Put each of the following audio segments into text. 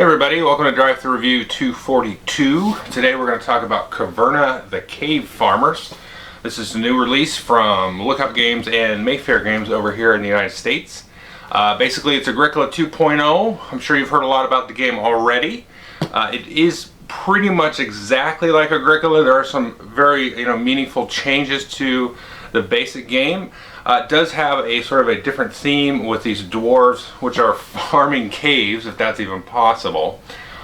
Hey everybody, welcome to Drive Thru Review 242. Today we're going to talk about Caverna the Cave Farmers. This is a new release from Lookup Games and Mayfair Games over here in the United States. Basically it's Agricola 2.0. I'm sure you've heard a lot about the game already. It is pretty much exactly like Agricola. There are some very meaningful changes to the basic game. It does have a sort of a different theme with these dwarves, which are farming caves, if that's even possible.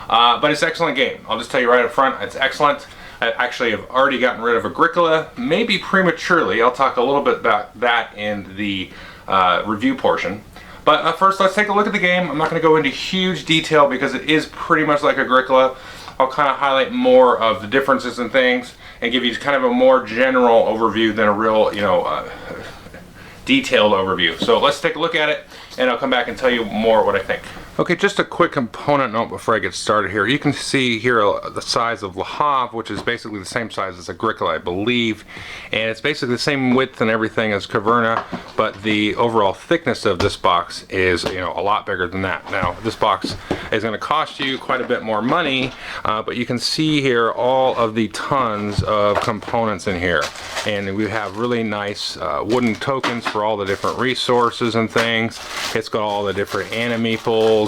But it's an excellent game. I'll just tell you right up front, it's excellent. I actually have already gotten rid of Agricola, maybe prematurely. I'll talk a little bit about that in the review portion. But first, let's take a look at the game. I'm not going to go into huge detail because it is pretty much like Agricola. I'll kind of highlight more of the differences and things and give you kind of a more general overview than a real, detailed overview. So let's take a look at it and I'll come back and tell you more what I think. Okay, just a quick component note before I get started here. You can see here the size of Le Havre, which is basically the same size as Agricola, I believe. And it's basically the same width and everything as Caverna, but the overall thickness of this box is a lot bigger than that. Now, this box is going to cost you quite a bit more money, but you can see here all of the tons of components in here. And we have really nice wooden tokens for all the different resources and things. It's got all the different animeeples.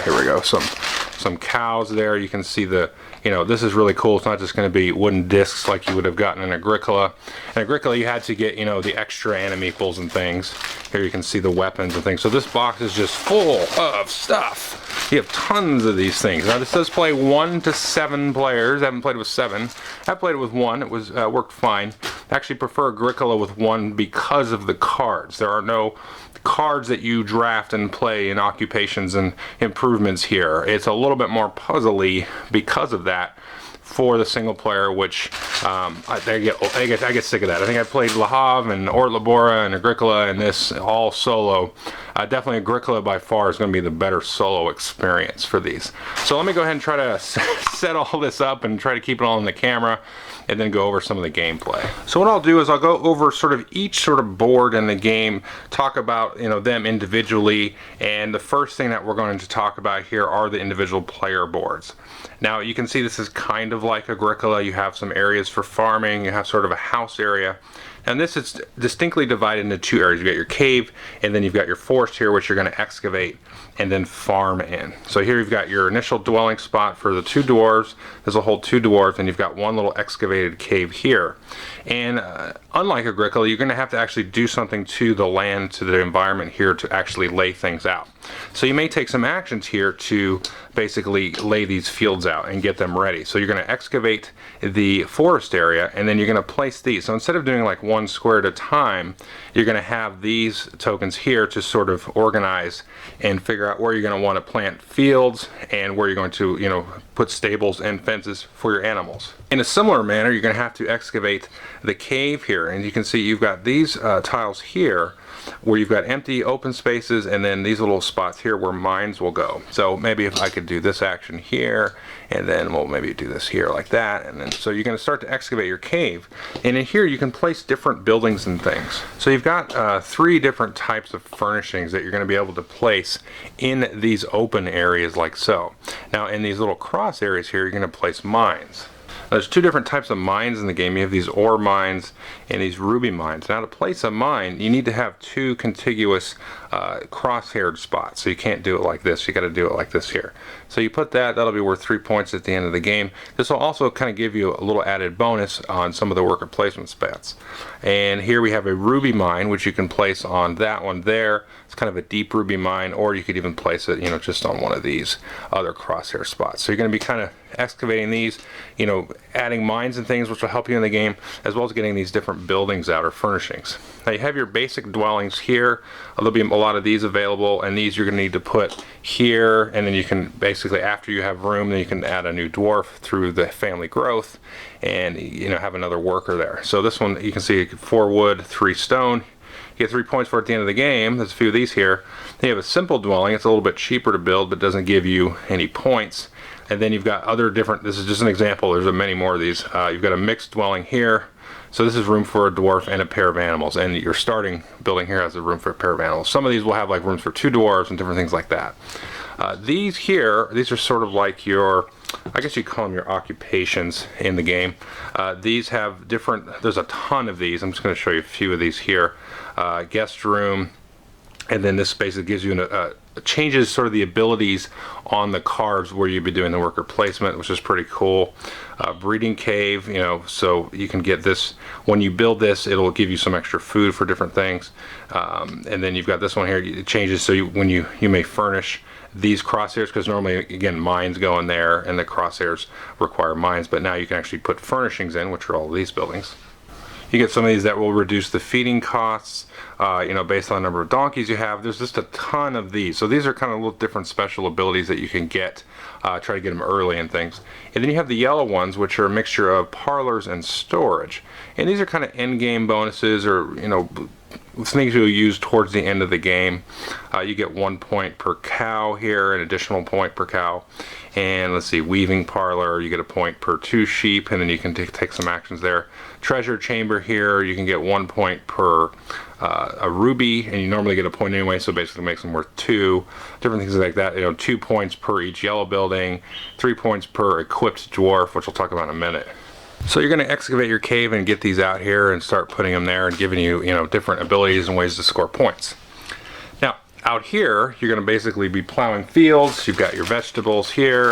Here we go, some cows there. You can see the, this is really cool. It's not just going to be wooden discs like you would have gotten in Agricola. In Agricola, you had to get, the extra animeeples and things. Here you can see the weapons and things. So this box is just full of stuff. You have tons of these things. Now this does play 1 to 7 players. I haven't played with 7. I played it with 1. It was worked fine. I actually prefer Agricola with 1 because of the cards. There are no cards that you draft and play in occupations and improvements here. It's a little bit more puzzly because of that for the single player, which I get sick of that. I think I played Le Havre and Hort Labora and Agricola and this all solo. Definitely Agricola by far is going to be the better solo experience for these. So let me go ahead and try to set all this up and try to keep it all in the camera and then go over some of the gameplay. So what I'll do is I'll go over sort of each sort of board in the game, talk about them individually, and the first thing that we're going to talk about here are the individual player boards. Now you can see this is kind of like Agricola. You have some areas for farming, you have sort of a house area, and this is distinctly divided into 2 areas. You've got your cave, and then you've got your forest here, which you're going to excavate and then farm in. So here you've got your initial dwelling spot for the 2 dwarves. This will hold 2 dwarves, and you've got 1 little excavated cave here. And unlike Agricola, you're going to have to actually do something to the land, to the environment here to actually lay things out. So you may take some actions here to basically lay these fields out and get them ready. So you're going to excavate the forest area, and then you're going to place these. So instead of doing like 1 square at a time, you're going to have these tokens here to sort of organize and figure out where you're going to want to plant fields and where you're going to, put stables and fences for your animals. In a similar manner, you're going to have to excavate the cave here, and you can see you've got these tiles here where you've got empty open spaces, and then these little spots here where mines will go. So maybe if I could do this action here, and then we'll maybe do this here like that, and then so you're going to start to excavate your cave, and in here you can place different buildings and things. So you've got 3 different types of furnishings that you're going to be able to place in these open areas like so. Now in these little cross areas here, you're going to place mines. There's 2 different types of mines in the game. You have these ore mines and these ruby mines. Now to place a mine, you need to have 2 contiguous cross-haired spots. So you can't do it like this. You got to do it like this here. So you put that, that'll be worth 3 points at the end of the game. This will also kind of give you a little added bonus on some of the worker placement stats. And here we have a ruby mine, which you can place on that one there. It's kind of a deep ruby mine, or you could even place it, just on one of these other crosshair spots. So you're going to be kind of excavating these, adding mines and things, which will help you in the game, as well as getting these different buildings out or furnishings. Now you have your basic dwellings here. There'll be a lot of these available, and these you're going to need to put here, and then you can basically, after you have room, then you can add a new dwarf through the family growth and have another worker there. So this one, you can see 4 wood, 3 stone. You get 3 points for it at the end of the game. There's a few of these here. Then you have a simple dwelling. It's a little bit cheaper to build, but doesn't give you any points. And then you've got other different, this is just an example, there's many more of these. You've got a mixed dwelling here. So this is room for a dwarf and a pair of animals, and your starting building here has a room for a pair of animals. Some of these will have like rooms for 2 dwarves and different things like that. These are sort of like your, I guess you call them your occupations in the game. These have different, there's a ton of these. I'm just going to show you a few of these here. Guest room, and then this basically gives you changes sort of the abilities on the cards where you'd be doing the worker placement, which is pretty cool. Breeding cave, you know, so you can get this, when you build this, it'll give you some extra food for different things. And then you've got this one here, it changes so when you may furnish these crosshairs, because normally, again, mines go in there and the crosshairs require mines, but now you can actually put furnishings in, which are all of these buildings. You get some of these that will reduce the feeding costs, you know, based on the number of donkeys you have. There's just a ton of these. So these are kind of little different special abilities that you can get, try to get them early and things. And then you have the yellow ones, which are a mixture of parlors and storage. And these are kind of end game bonuses, or, you know, things you'll use towards the end of the game. You get 1 point per cow here, an additional point per cow. And let's see, weaving parlor, you get a point per 2 sheep, and then you can take some actions there. Treasure chamber here, you can get 1 point per a ruby, and you normally get a point anyway, so basically it makes them worth 2. Different things like that, you know, 2 points per each yellow building, 3 points per equipped dwarf, which we'll talk about in a minute. So you're going to excavate your cave and get these out here and start putting them there and giving you, you know, different abilities and ways to score points. Now, out here, you're going to basically be plowing fields. You've got your vegetables here.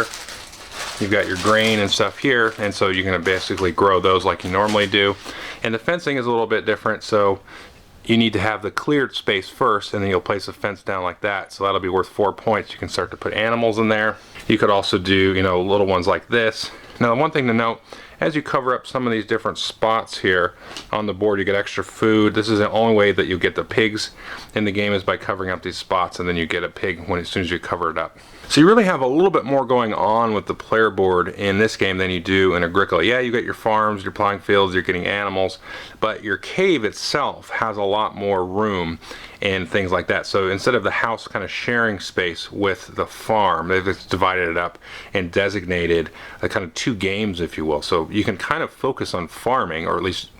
You've got your grain and stuff here, and so you're going to basically grow those like you normally do. And the fencing is a little bit different, so you need to have the cleared space first, and then you'll place a fence down like that. So that'll be worth 4 points. You can start to put animals in there. You could also do, you know, little ones like this. Now, one thing to note, as you cover up some of these different spots here on the board, you get extra food. This is the only way that you get the pigs in the game, is by covering up these spots, and then you get a pig as soon as you cover it up. So you really have a little bit more going on with the player board in this game than you do in Agricola. Yeah, you got your farms, your plowing fields, you're getting animals, but your cave itself has a lot more room and things like that. So instead of the house kind of sharing space with the farm, they've just divided it up and designated kind of 2 games, if you will. So you can kind of focus on farming, or at least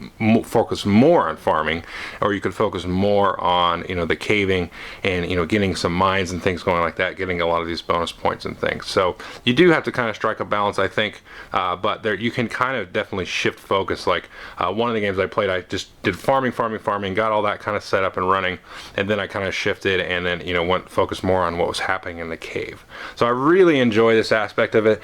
focus more on farming, or you could focus more on, you know, the caving and, you know, getting some mines and things going like that, getting a lot of these bonus points and things. So you do have to kind of strike a balance, I think, but there you can kind of definitely shift focus. Like one of the games I played, I just did farming, got all that kind of set up and running, and then I kind of shifted and then, you know, went focused more on what was happening in the cave. So I really enjoy this aspect of it.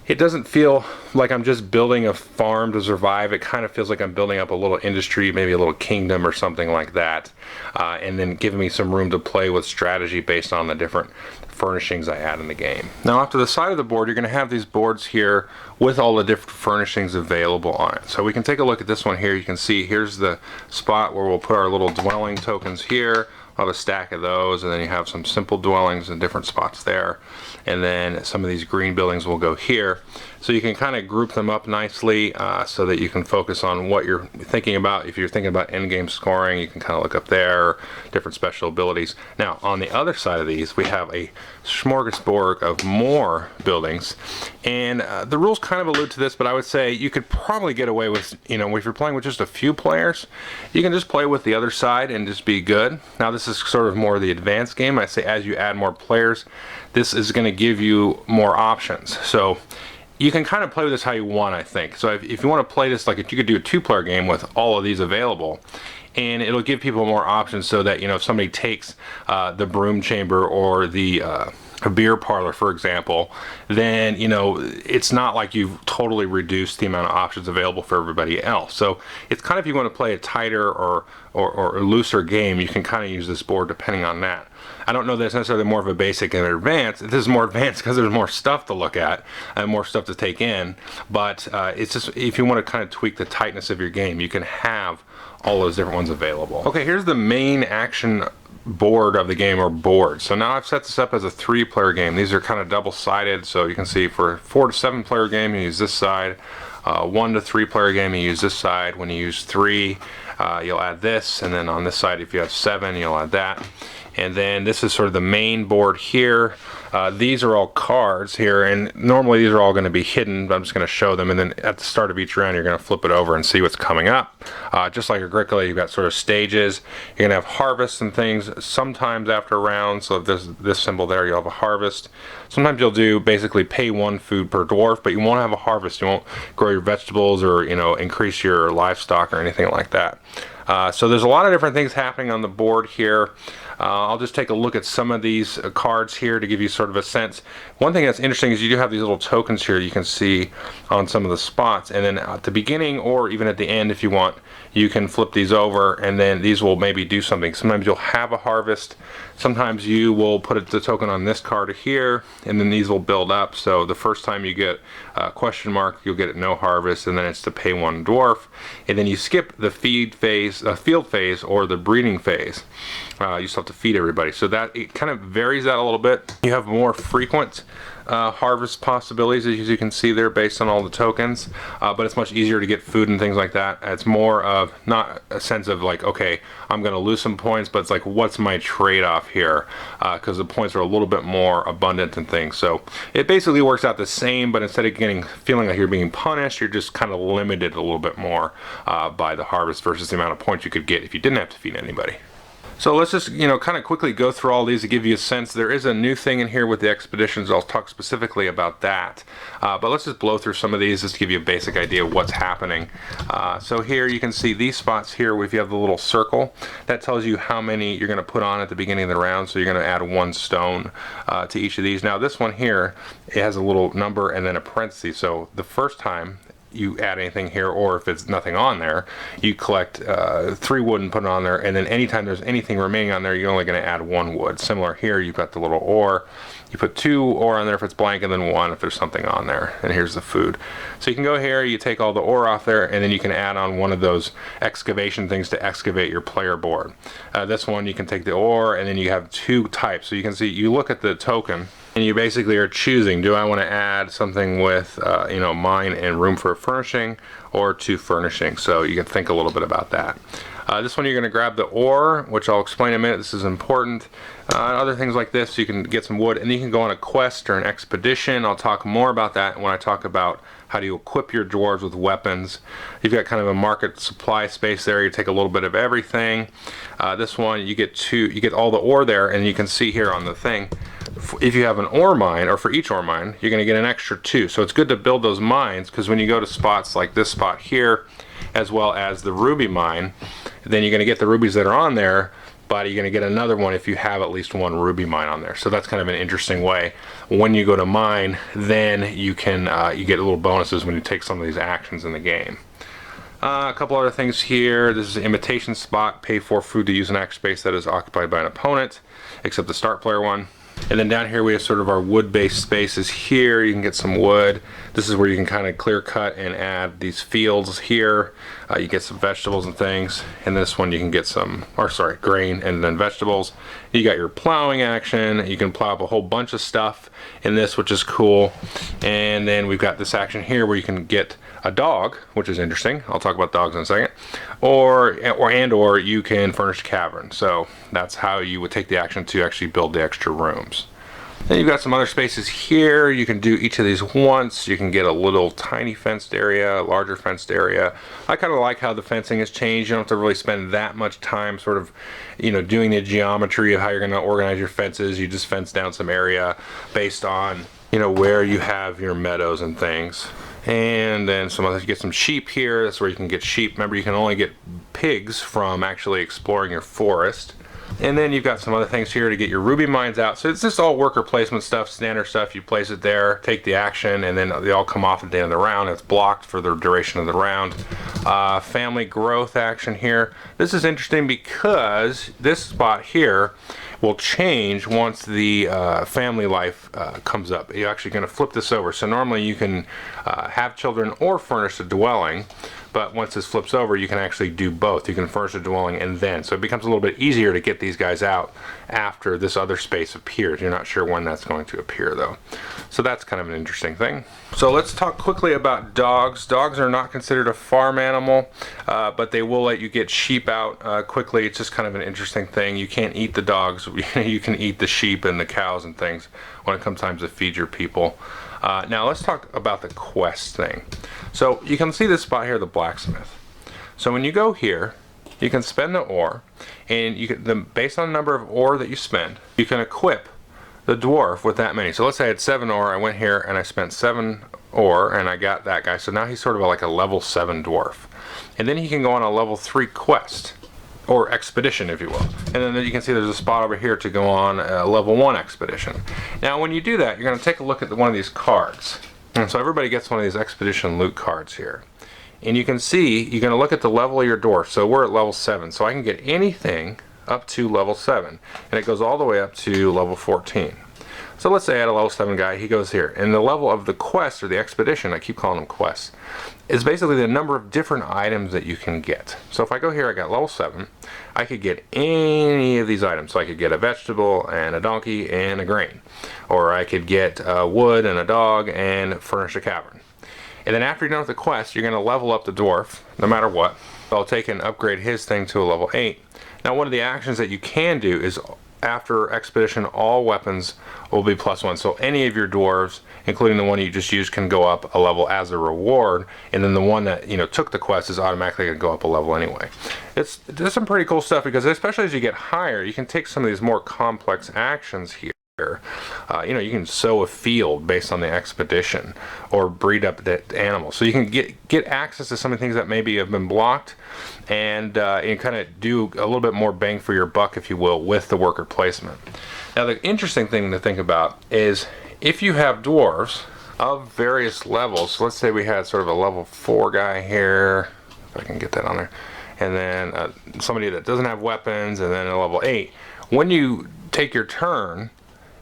It doesn't feel like I'm just building a farm to survive. It kind of feels like I'm building up a little industry, maybe a little kingdom or something like that, and then giving me some room to play with strategy based on the different furnishings I add in the game. Now, off to the side of the board, you're going to have these boards here with all the different furnishings available on it. So we can take a look at this one here. You can see here's the spot where we'll put our little dwelling tokens here. We'll have a stack of those, and then you have some simple dwellings in different spots there. And then some of these green buildings will go here. So you can kind of group them up nicely so that you can focus on what you're thinking about. If you're thinking about endgame scoring, you can kind of look up there, different special abilities. Now, on the other side of these, we have a smorgasbord of more buildings. And the rules kind of allude to this, but I would say you could probably get away with, you know, if you're playing with just a few players, you can just play with the other side and just be good. Now, this is sort of more the advanced game. I say as you add more players, this is going to give you more options. So you can kind of play with this how you want, I think. So if you want to play this, like if you could do a 2-player game with all of these available, and it'll give people more options so that, you know, if somebody takes the broom chamber or the a beer parlor, for example, then, you know, it's not like you've totally reduced the amount of options available for everybody else. So it's kind of, if you want to play a tighter or a looser game, you can kind of use this board depending on that. I don't know that it's necessarily more of a basic and advanced. This is more advanced because there's more stuff to look at and more stuff to take in. But it's just, if you want to kind of tweak the tightness of your game, you can have all those different ones available. Okay, here's the main action board of the game, or board. So now I've set this up as a 3-player game. These are kind of double-sided, so you can see for a 4 to 7-player game, you use this side. 1 to 3-player game, you use this side. When you use 3, you'll add this, and then on this side, if you have 7, you'll add that. And then this is sort of the main board here. These are all cards here, and normally these are all going to be hidden, but I'm just going to show them, and then at the start of each round you're going to flip it over and see what's coming up. Just like Agricola, you've got sort of stages. You're going to have harvests and things sometimes after a round, so if this symbol there, you'll have a harvest. Sometimes you'll do basically pay 1 food per dwarf, but you won't have a harvest. You won't grow your vegetables or, you know, increase your livestock or anything like that. So there's a lot of different things happening on the board here. I'll just take a look at some of these cards here to give you sort of a sense. One thing that's interesting is you do have these little tokens here you can see on some of the spots, and then at the beginning or even at the end if you want, you can flip these over and then these will maybe do something. Sometimes you'll have a harvest, sometimes you will put the token on this card here, and then these will build up. So the first time you get a question mark, you'll get no harvest, and then it's to pay 1 dwarf, and then you skip the field phase or the breeding phase. You still have to feed everybody, so that it kind of varies that a little bit. You have more frequent harvest possibilities, as you can see there, based on all the tokens, but it's much easier to get food and things like that. It's more of not a sense of like, okay, I'm going to lose some points, but it's like, what's my trade-off here? Because the points are a little bit more abundant and things. So it basically works out the same, but instead of feeling like you're being punished, you're just kind of limited a little bit more by the harvest versus the amount of points you could get if you didn't have to feed anybody. So let's just, kind of quickly go through all these to give you a sense. There is a new thing in here with the expeditions. I'll talk specifically about that. But let's just blow through some of these just to give you a basic idea of what's happening. So here you can see these spots here where if you have the little circle, that tells you how many you're going to put on at the beginning of the round. So you're going to add 1 stone to each of these. Now this one here, it has a little number and then a parenthesis. So the first time you add anything here, or if it's nothing on there, you collect 3 wood and put it on there, and then anytime there's anything remaining on there, you're only going to add 1 wood. Similar here, you've got the little ore. You put 2 ore on there if it's blank, and then 1 if there's something on there. And here's the food. So you can go here, you take all the ore off there, and then you can add on one of those excavation things to excavate your player board. This one, you can take the ore, and then you have 2 types. So you can see, you look at the token, and you basically are choosing, do I want to add something with mine and room for furnishing, or to furnishing? So you can think a little bit about that. This one you're going to grab the ore, which I'll explain in a minute. This is important. Other things like this, you can get some wood, and you can go on a quest or an expedition. I'll talk more about that when I talk about how do you equip your dwarves with weapons. You've got kind of a market supply space there. You take a little bit of everything. This one you get all the ore there, and you can see here on the thing, if you have an ore mine, or for each ore mine, you're going to get an extra 2. So it's good to build those mines, because when you go to spots like this spot here, as well as the ruby mine, then you're going to get the rubies that are on there, but you're going to get another one if you have at least 1 ruby mine on there. So that's kind of an interesting way. When you go to mine, then you can you get little bonuses when you take some of these actions in the game. A couple other things here. This is an imitation spot. Pay 4 food to use an action space that is occupied by an opponent, except the start player one. And then down here we have sort of our wood-based spaces here. You can get some wood. This is where you can kind of clear cut and add these fields here. You get some vegetables and things. And this one you can get grain and then vegetables. You got your plowing action. You can plow up a whole bunch of stuff in this, which is cool. And then we've got this action here where you can get a dog, which is interesting. I'll talk about dogs in a second. Or you can furnish a cavern. So that's how you would take the action to actually build the extra rooms. Then you've got some other spaces here. You can do each of these once. You can get a little tiny fenced area, a larger fenced area. I kind of like how the fencing has changed. You don't have to really spend that much time sort of, doing the geometry of how you're going to organize your fences. You just fence down some area based on, where you have your meadows and things. And then you get some sheep here. That's where you can get sheep. Remember, you can only get pigs from actually exploring your forest. And then you've got some other things here to get your ruby mines out. So it's just all worker placement stuff, standard stuff. You place it there, take the action, and then they all come off at the end of the round. It's blocked for the duration of the round. Family growth action here. This is interesting because this spot here will change once the family life comes up. You're actually going to flip this over. So normally you can have children or furnish a dwelling, but once this flips over, you can actually do both. You can furnish a dwelling and then. So it becomes a little bit easier to get these guys out after this other space appears. You're not sure when that's going to appear though. So that's kind of an interesting thing. So let's talk quickly about dogs. Dogs are not considered a farm animal, but they will let you get sheep out quickly. It's just kind of an interesting thing. You can't eat the dogs you can eat the sheep and the cows and things when it comes time to feed your people. Now let's talk about the quest thing. So you can see this spot here, the blacksmith. So when you go here, you can spend the ore, and based on the number of ore that you spend, you can equip the dwarf with that many. So let's say I had 7 ore, I went here and I spent 7 ore and I got that guy. So now he's sort of like a level 7 dwarf. And then he can go on a level 3 quest, or expedition if you will. And then you can see there's a spot over here to go on a level 1 expedition. Now when you do that, you're going to take a look at one of these cards. And so everybody gets one of these expedition loot cards here. And you can see, you're going to look at the level of your dwarf. So we're at level 7. So I can get anything up to level 7. And it goes all the way up to level 14. So let's say I had a level 7 guy, he goes here. And the level of the quest, or the expedition, I keep calling them quests, is basically the number of different items that you can get. So if I go here, I got level 7, I could get any of these items. So I could get a vegetable, and a donkey, and a grain. Or I could get wood, and a dog, and furnish a cavern. And then after you're done with the quest, you're going to level up the dwarf, no matter what. So I'll take and upgrade his thing to a level 8. Now one of the actions that you can do is, after expedition, all weapons will be +1. So any of your dwarves, including the one you just used, can go up a level as a reward, and then the one that took the quest is automatically going to go up a level anyway. It's some pretty cool stuff, because especially as you get higher, you can take some of these more complex actions here. You can sow a field based on the expedition, or breed up that animal. So you can get access to some of the things that maybe have been blocked, and kind of do a little bit more bang for your buck, if you will, with the worker placement. Now the interesting thing to think about is, if you have dwarves of various levels, so let's say we had sort of a level 4 guy here, if I can get that on there, and then somebody that doesn't have weapons, and then a level 8. When you take your turn,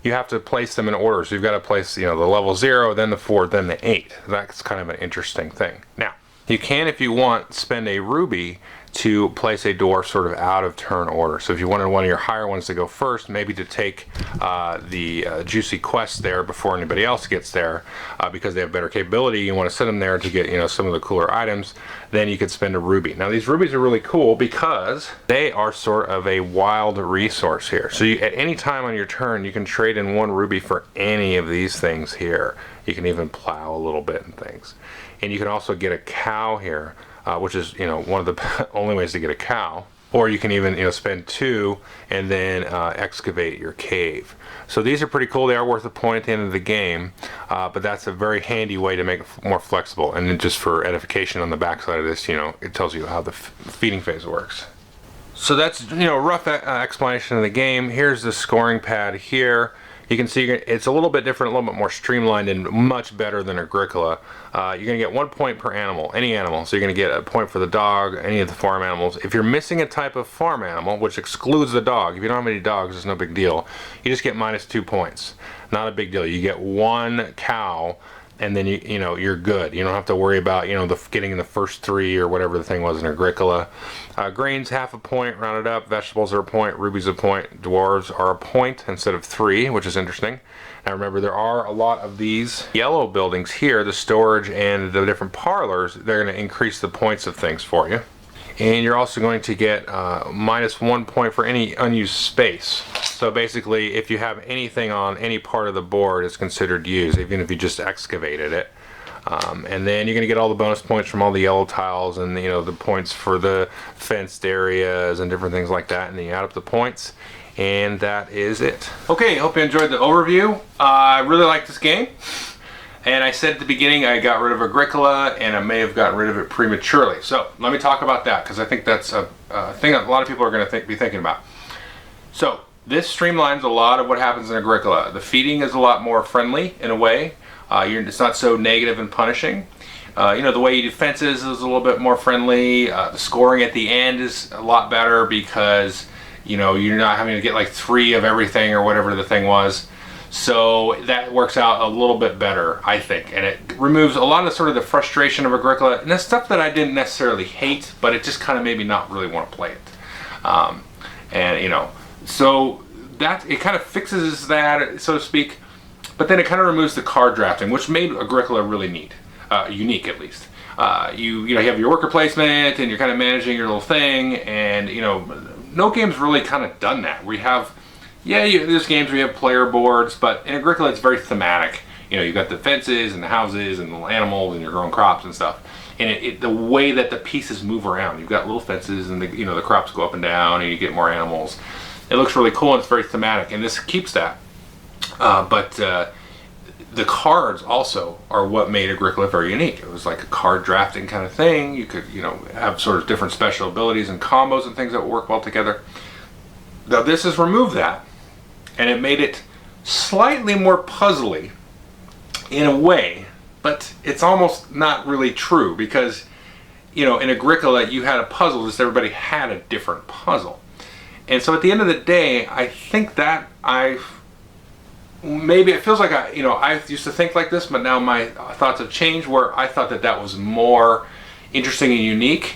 you have to place them in order. So you've got to place, the level 0, then the 4, then the 8. That's kind of an interesting thing. Now, you can, if you want, spend a ruby to place a dwarf sort of out of turn order. So if you wanted one of your higher ones to go first, maybe to take the juicy quest there before anybody else gets there, because they have better capability, you want to send them there to get some of the cooler items, then you could spend a ruby. Now these rubies are really cool because they are sort of a wild resource here. So at any time on your turn, you can trade in 1 ruby for any of these things here. You can even plow a little bit and things. And you can also get a cow here, which is one of the only ways to get a cow. Or you can even spend 2 and then excavate your cave. So these are pretty cool. They are worth a point at the end of the game, but that's a very handy way to make it more flexible. And then just for edification, on the back side of this, it tells you how the feeding phase works. So that's a rough explanation of the game. Here's the scoring pad here. You can see it's a little bit different, a little bit more streamlined, and much better than Agricola. You're going to get 1 point per animal, any animal. So you're going to get a point for the dog, any of the farm animals. If you're missing a type of farm animal, which excludes the dog, if you don't have any dogs, it's no big deal. You just get -2 points. Not a big deal. You get 1 cow, and then you're good. You don't have to worry about getting in the first 3 or whatever the thing was in Agricola. Grains, half a point, rounded up. Vegetables are a point. Rubies a point. Dwarves are a point instead of 3, which is interesting. Now remember, there are a lot of these yellow buildings here, the storage and the different parlors. They're going to increase the points of things for you. And you're also going to get -1 point for any unused space. So basically, if you have anything on any part of the board, it's considered used, even if you just excavated it. And then you're going to get all the bonus points from all the yellow tiles, and the points for the fenced areas and different things like that. And then you add up the points, and that is it. Okay, I hope you enjoyed the overview. I really like this game. And I said at the beginning I got rid of Agricola, and I may have gotten rid of it prematurely. So let me talk about that, because I think that's a thing that a lot of people are going to be thinking about. So this streamlines a lot of what happens in Agricola. The feeding is a lot more friendly in a way. It's not so negative and punishing. The way you do fences is a little bit more friendly. The scoring at the end is a lot better, because you're not having to get like 3 of everything or whatever the thing was. So that works out a little bit better, I think, and it removes a lot of sort of the frustration of Agricola, and that's stuff that I didn't necessarily hate, but it just kind of made me not really want to play it. So that it kind of fixes that, so to speak, but then it kind of removes the card drafting, which made Agricola really neat, unique at least. You have your worker placement, and you're kind of managing your little thing, and no game's really kind of done that. We have Yeah, there's games where you have player boards, but in Agricola it's very thematic. You know, you've got the fences and the houses and the animals and your growing crops and stuff. And the way that the pieces move around, you've got little fences and the crops go up and down and you get more animals. It looks really cool and it's very thematic, and this keeps that. But the cards also are what made Agricola very unique. It was like a card drafting kind of thing. You could, have sort of different special abilities and combos and things that would work well together. Now this has removed that, and it made it slightly more puzzly in a way, but it's almost not really true because, in Agricola you had a puzzle, just everybody had a different puzzle. And so at the end of the day, I think that maybe it feels like I used to think like this, but now my thoughts have changed where I thought that was more interesting and unique.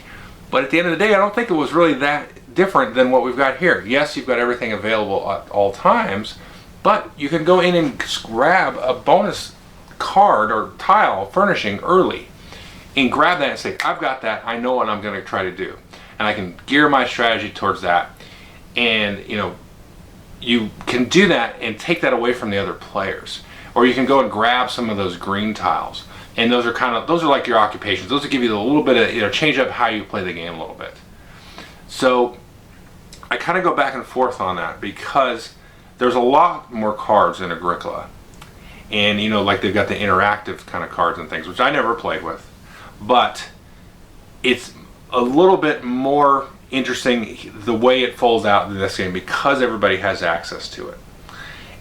But at the end of the day, I don't think it was really that different than what we've got here. Yes, you've got everything available at all times, but you can go in and grab a bonus card or tile furnishing early and grab that and say, I've got that, I know what I'm going to try to do. And I can gear my strategy towards that. And, you can do that and take that away from the other players. Or you can go and grab some of those green tiles. And those are like your occupations. Those will give you a little bit of, change up how you play the game a little bit. So I kind of go back and forth on that because there's a lot more cards in Agricola. And, like they've got the interactive kind of cards and things, which I never played with. But it's a little bit more interesting the way it folds out in this game because everybody has access to it.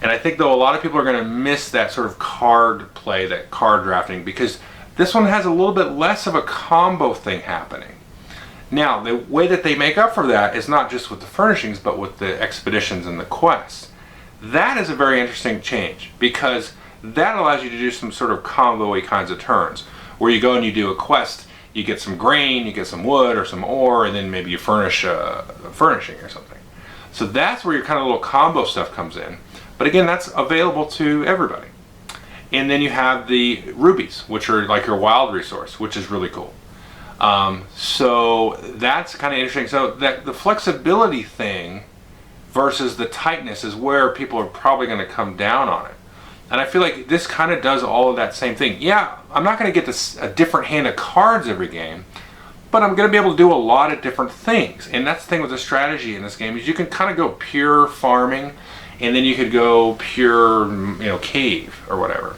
And I think though a lot of people are going to miss that sort of card play, that card drafting, because this one has a little bit less of a combo thing happening. Now the way that they make up for that is not just with the furnishings but with the expeditions and the quests. That is a very interesting change because that allows you to do some sort of combo-y kinds of turns where you go and you do a quest. You get some grain, you get some wood or some ore, and then maybe you furnish a furnishing or something. So that's where your kind of little combo stuff comes in. But again, that's available to everybody. And then you have the rubies, which are like your wild resource, which is really cool. So that's kind of interesting. So that the flexibility thing versus the tightness is where people are probably going to come down on it. And I feel like this kind of does all of that same thing. Yeah, I'm not going to get a different hand of cards every game, but I'm going to be able to do a lot of different things. And that's the thing with the strategy in this game is you can kind of go pure farming, and then you could go pure, cave or whatever,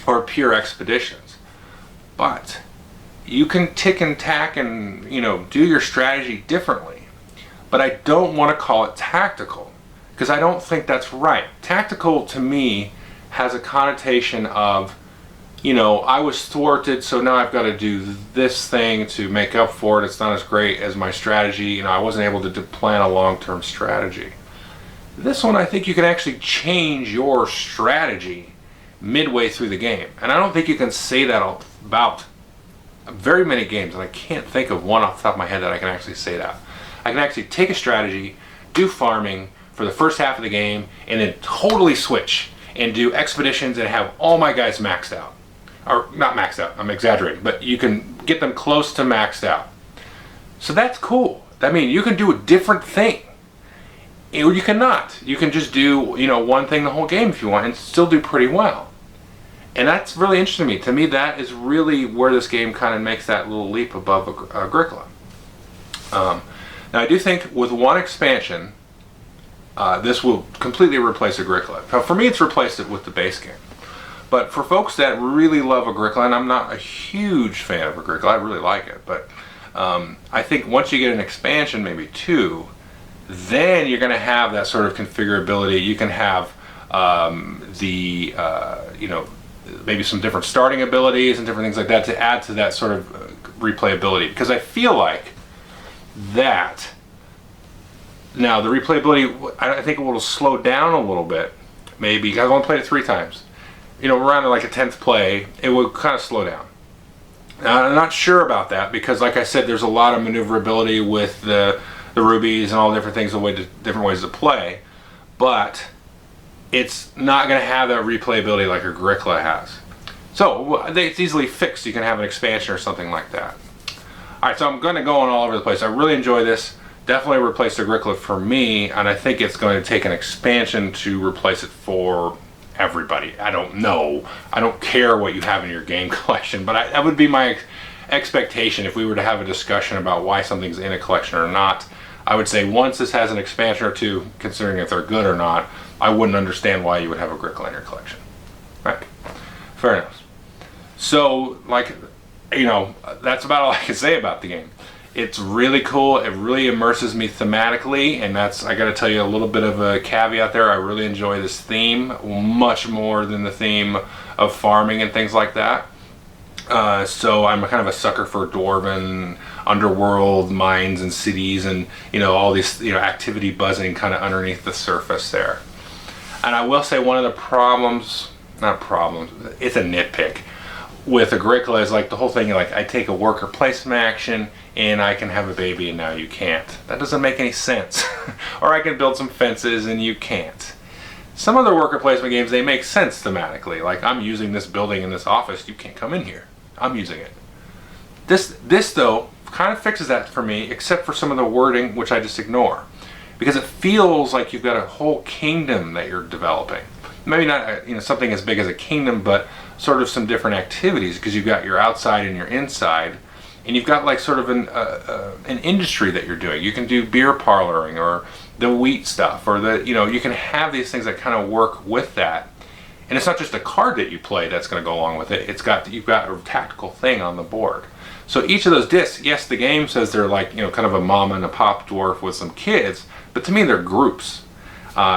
or pure expeditions. But you can tick and tack and, do your strategy differently. But I don't want to call it tactical because I don't think that's right. Tactical to me has a connotation of, I was thwarted, so now I've got to do this thing to make up for it. It's not as great as my strategy. I wasn't able to plan a long-term strategy. This one, I think you can actually change your strategy midway through the game. And I don't think you can say that about very many games, and I can't think of one off the top of my head that I can actually say that. I can actually take a strategy, do farming for the first half of the game, and then totally switch and do expeditions and have all my guys maxed out. Or not maxed out, I'm exaggerating, but you can get them close to maxed out. So that's cool. I mean, you can do a different thing. Or you cannot. You can just do, one thing the whole game if you want and still do pretty well. And that's really interesting to me. To me, that is really where this game kind of makes that little leap above Agricola. Now, I do think with one expansion, this will completely replace Agricola. Now, for me, it's replaced it with the base game. But for folks that really love Agricola, and I'm not a huge fan of Agricola, I really like it, but I think once you get an expansion, maybe two, then you're going to have that sort of configurability. You can have maybe some different starting abilities and different things like that to add to that sort of replayability. Because I feel like that now the replayability, I think it will slow down a little bit, maybe. I've only played it 3 times. Around like a 10th play, it will kind of slow down. Now, I'm not sure about that because, like I said, there's a lot of maneuverability with the rubies and all different things, different ways to play, but it's not going to have that replayability like Agricola has. So it's easily fixed. You can have an expansion or something like that. All right, so I'm going to go on all over the place. I really enjoy this. definitely replace the Agricola for me, and I think it's going to take an expansion to replace it for everybody. I don't know. I don't care what you have in your game collection, but that would be my expectation if we were to have a discussion about why something's in a collection or not. I would say once this has an expansion or two, considering if they're good or not, I wouldn't understand why you would have a Agricola in your collection. Right? Fair enough. So, like, you know, that's about all I can say about the game. It's really cool. It really immerses me thematically, and that's, I gotta tell you, a little bit of a caveat there. I really enjoy this theme much more than the theme of farming and things like that. So I'm kind of a sucker for dwarven underworld mines and cities, and you know, all these, you know, activity buzzing kind of underneath the surface there. And I will say one of the problems, not problems, it's a nitpick with Agricola is like the whole thing, like I take a worker placement action and I can have a baby and now you can't. That doesn't make any sense. Or I can build some fences and you can't. Some other worker placement games, they make sense thematically. Like, I'm using this building in this office, you can't come in here. I'm using it. This though kind of fixes that for me, except for some of the wording which I just ignore, because it feels like you've got a whole kingdom that you're developing. Maybe not, you know, something as big as a kingdom, but sort of some different activities, because you've got your outside and your inside, and you've got like sort of an industry that you're doing. You can do beer parloring or the wheat stuff, or the, you know, you can have these things that kind of work with that. And it's not just a card that you play that's going to go along with it. You've got a tactical thing on the board. So each of those discs, yes, the game says they're like, you know, kind of a mama and a pop dwarf with some kids, but to me they're groups.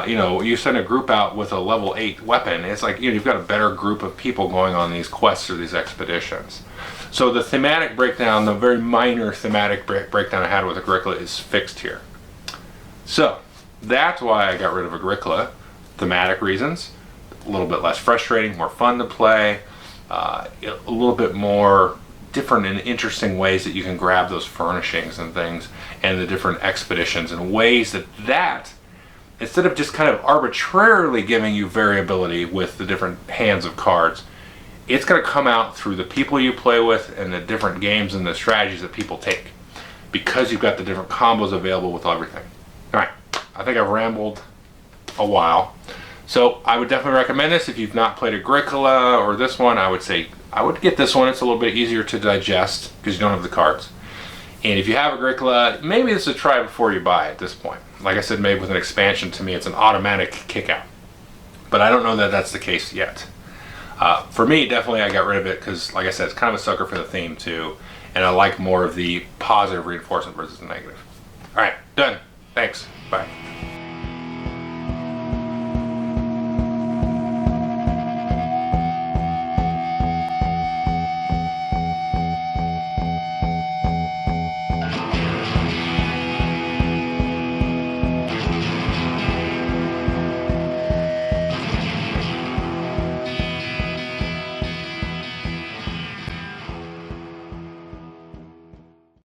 You know, you send a group out with a level 8 weapon, it's like, you know, you've got a better group of people going on these quests or these expeditions. So the thematic breakdown, the very minor thematic breakdown I had with Agricola is fixed here. So that's why I got rid of Agricola. Thematic reasons. A little bit less frustrating, more fun to play, a little bit more different and interesting ways that you can grab those furnishings and things, and the different expeditions, and ways that instead of just kind of arbitrarily giving you variability with the different hands of cards, it's going to come out through the people you play with and the different games and the strategies that people take, because you've got the different combos available with everything. All right, I think I've rambled a while. So I would definitely recommend this. If you've not played Agricola or this one, I would say I would get this one. It's a little bit easier to digest because you don't have the cards. And if you have Agricola, maybe this is a try before you buy at this point. Like I said, maybe with an expansion, to me it's an automatic kick out. But I don't know that that's the case yet. For me, definitely I got rid of it because, like I said, it's kind of a sucker for the theme too. And I like more of the positive reinforcement versus the negative. All right, done. Thanks. Bye.